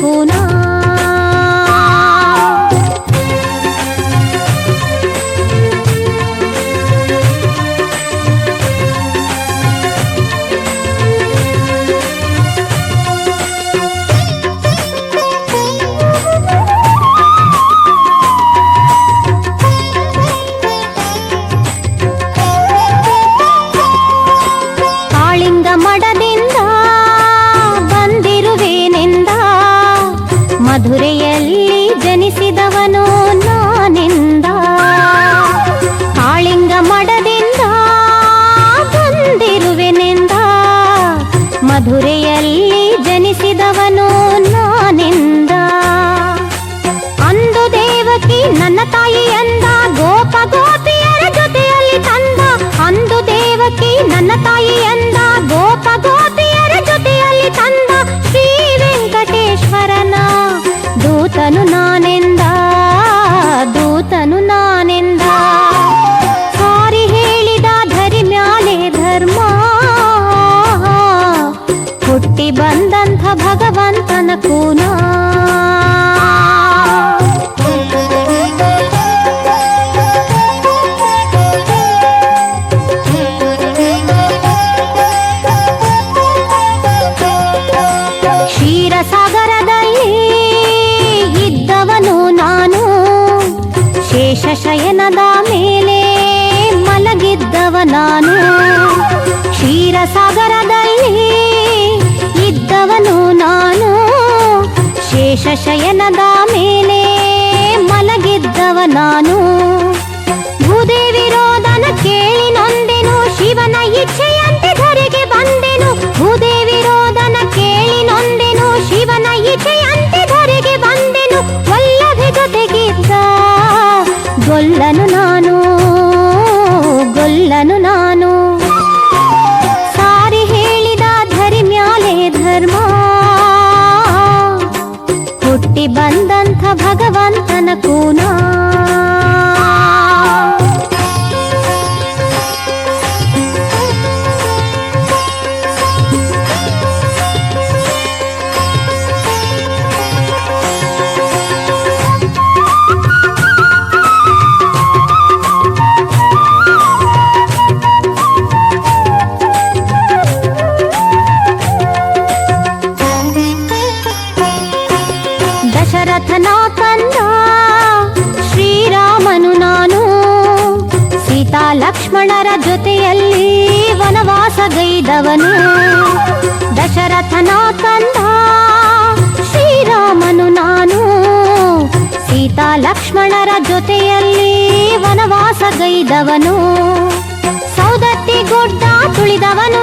ಕೂನಾ. ಮಧುರೆಯಲ್ಲಿ ಜನಿಸಿದವನು ನಾನೆಂದ, ಕಾಳಿಂಗ ಮಡದಿಂದ ಬಂದಿರುವೆನೆಂದ. ಮಧುರೆಯಲ್ಲಿ ಜನಿಸಿದವನು ನಾನೆಂದ. ಅಂದು ದೇವಕಿ ನನ್ನ ತಾಯಿ ಎಂದ, ಗೋಪ ಗೋಪಿಯರ ಜೊತೆಯಲ್ಲಿ ತಂದ. ಅಂದು ದೇವಕಿ ನನ್ನ ತಾಯಿ ಎಂದ, ಗೋಪ ಗೋಪಿಯರ ಜೊತೆಯಲ್ಲಿ ತಂದ. ಶ್ರೀ ವೆಂಕಟೇಶ್ವರನ ದೂತನು ನಾನೆಂದ, ದೂತನು ನಾನೆಂದ. ಸಾರಿ ಹೇಳಿದ ಧರಿ ಮ್ಯಾಲೆ ಧರ್ಮ, ಹುಟ್ಟಿ ಬಂದಂಥ ಭಗವಂತನ ಕೂನ. ಕ್ಷೀರಸಾಗರದಲ್ಲಿ ಇದ್ದವನು ನಾನು, ಶೇಷಶಯನದ ಮೇಲೆ ಮಲಗಿದ್ದವ ನಾನು. ಕ್ಷೀರಸಾಗರದಲ್ಲಿ ಇದ್ದವನು ನಾನು, ಶೇಷಶಯನದ ಮೇಲೆ ಮಲಗಿದ್ದವ ನಾನು. ಭೂದೇವಿ ರೋದನ ಕೇಳಿ ನೊಂದೆನು, ಶಿವನ ಇಚ್ಛೆಯಂತೆ ಧರೆಗೆ ಬಂದೆನು. ಭೂದೇವಿ ರೋದನ ಕೇಳಿ ನೊಂದೆನು, ಶಿವನ ಇಚ್ಛೆಯಂತೆ ಧರೆಗೆ ಬಂದೆನು. ವಲ್ಲಭೆ ಜೊತೆಗಿದ್ದ ಗೊಲ್ಲನು ನಾನು, ಗೊಲ್ಲನು ನಾನು. ಸಾರಿ ಹೇಳಿದ ಧರಿ ಮ್ಯಾಲೆ ಧರ್ಮ, ಹುಟ್ಟಿ ಬಂದಂಥ ಭಗವಂತನ ಕೂನ. ದಶರಥನ ಕಂದ ಶ್ರೀರಾಮನು ನಾನು, ಸೀತಾ ಲಕ್ಷ್ಮಣರ ಜೊತೆಯಲ್ಲಿ ವನವಾಸಗೈದವನು. ದಶರಥನ ಕಂದ ಶ್ರೀರಾಮನು ನಾನು, ಸೀತಾ ಲಕ್ಷ್ಮಣರ ಜೊತೆಯಲ್ಲಿ ವನವಾಸಗೈದವನು. ಸೌದತ್ತಿ ಗುಡ್ಡ ತುಳಿದವನು